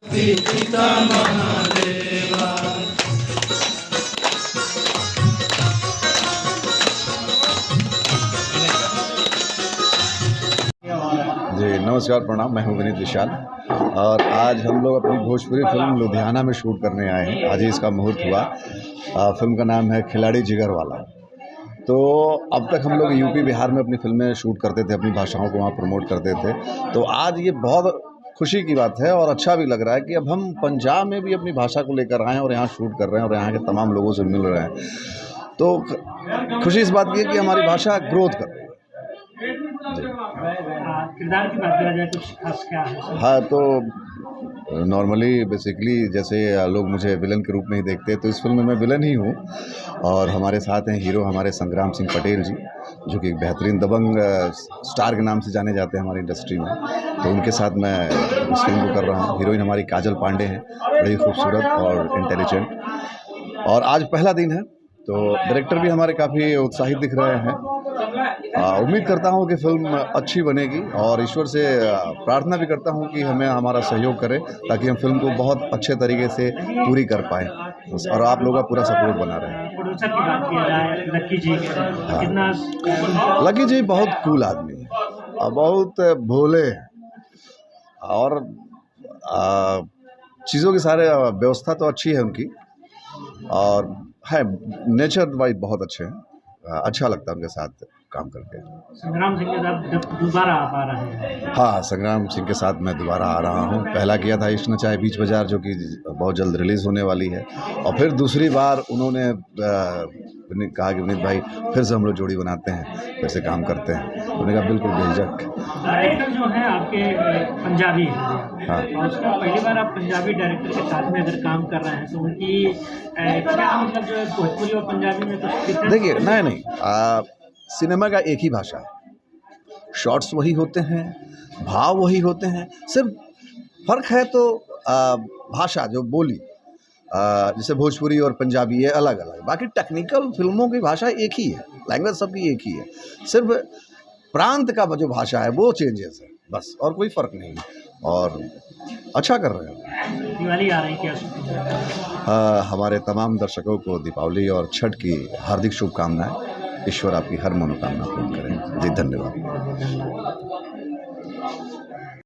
पिता महादेवा। जी नमस्कार, प्रणाम। मैं हूं विनीत विशाल और आज हम लोग अपनी भोजपुरी फिल्म लुधियाना में शूट करने आए हैं। आज ही इसका मुहूर्त हुआ। फिल्म का नाम है खिलाड़ी जिगर वाला। तो अब तक हम लोग यूपी बिहार में अपनी फिल्में शूट करते थे, अपनी भाषाओं को वहाँ प्रमोट करते थे। तो आज ये बहुत खुशी की बात है और अच्छा भी लग रहा है कि अब हम पंजाब में भी अपनी भाषा को लेकर आए हैं और यहाँ शूट कर रहे हैं और यहाँ के तमाम लोगों से मिल रहे हैं। तो खुशी इस बात की है कि हमारी भाषा ग्रोथ कर रही है। किरदार की बात करा जाए, कुछ खास क्या है? हाँ, तो नॉर्मली बेसिकली जैसे लोग मुझे विलन के रूप में ही देखते हैं, तो इस फिल्म में मैं विलन ही हूँ। और हमारे साथ हैं हीरो हमारे संग्राम सिंह पटेल जी, जो कि एक बेहतरीन दबंग स्टार के नाम से जाने जाते हैं हमारी इंडस्ट्री में। तो उनके साथ मैं इस फिल्म को कर रहा हूँ। हीरोइन हमारी काजल पांडे हैं, बड़ी खूबसूरत और इंटेलिजेंट। और आज पहला दिन है, तो डायरेक्टर भी हमारे काफ़ी उत्साहित दिख रहे हैं। उम्मीद करता हूं कि फिल्म अच्छी बनेगी और ईश्वर से प्रार्थना भी करता हूं कि हमें हमारा सहयोग करें ताकि हम फिल्म को बहुत अच्छे तरीके से पूरी कर पाएँ और आप लोगों का पूरा सपोर्ट बना रहे। प्रोड्यूसर की बात की जाए, लक्की जी कितना लक्की जी बहुत कूल आदमी है और बहुत भोले हैं और चीज़ों की सारे व्यवस्था तो अच्छी है उनकी और है नेचर वाइज बहुत अच्छे हैं। अच्छा लगता है उनके साथ काम करके। संग्राम सिंह के साथ दोबारा आ पा रहे हैं? हाँ, संग्राम सिंह के साथ मैं दोबारा आ रहा हूँ। पहला किया था इश्क न चाहे बीच बाजार, जो कि बहुत जल्द रिलीज़ होने वाली है। और फिर दूसरी बार उन्होंने कहा कि विनीत भाई फिर से हम लोग जोड़ी बनाते हैं, फिर से काम करते हैं। उन्होंने कहा बिल्कुल बेझिझक। डायरेक्टर जो है आपके पंजाबी है। हाँ, और उसका पहली बार आप पंजाबी डायरेक्टर के साथ में अगर काम कर रहे हैं तो उनकी क्या मतलब जो है भोजपुरी और पंजाबी में कुछ? देखिए नहीं, सिनेमा का एक ही भाषा है, शॉट्स वही होते हैं, भाव वही होते हैं, सिर्फ फ़र्क है तो भाषा जो बोली, जैसे भोजपुरी और पंजाबी ये अलग अलग, बाकी टेक्निकल फिल्मों की भाषा एक ही है, लैंग्वेज सबकी एक ही है। सिर्फ प्रांत का जो भाषा है वो चेंजेस है बस, और कोई फ़र्क नहीं है। और अच्छा कर रहे हैं। दिवाली आ रही है क्या? हमारे तमाम दर्शकों को दीपावली और छठ की हार्दिक शुभकामनाएं। ईश्वर आपकी हर मनोकामना पूर्ण करें। जी धन्यवाद।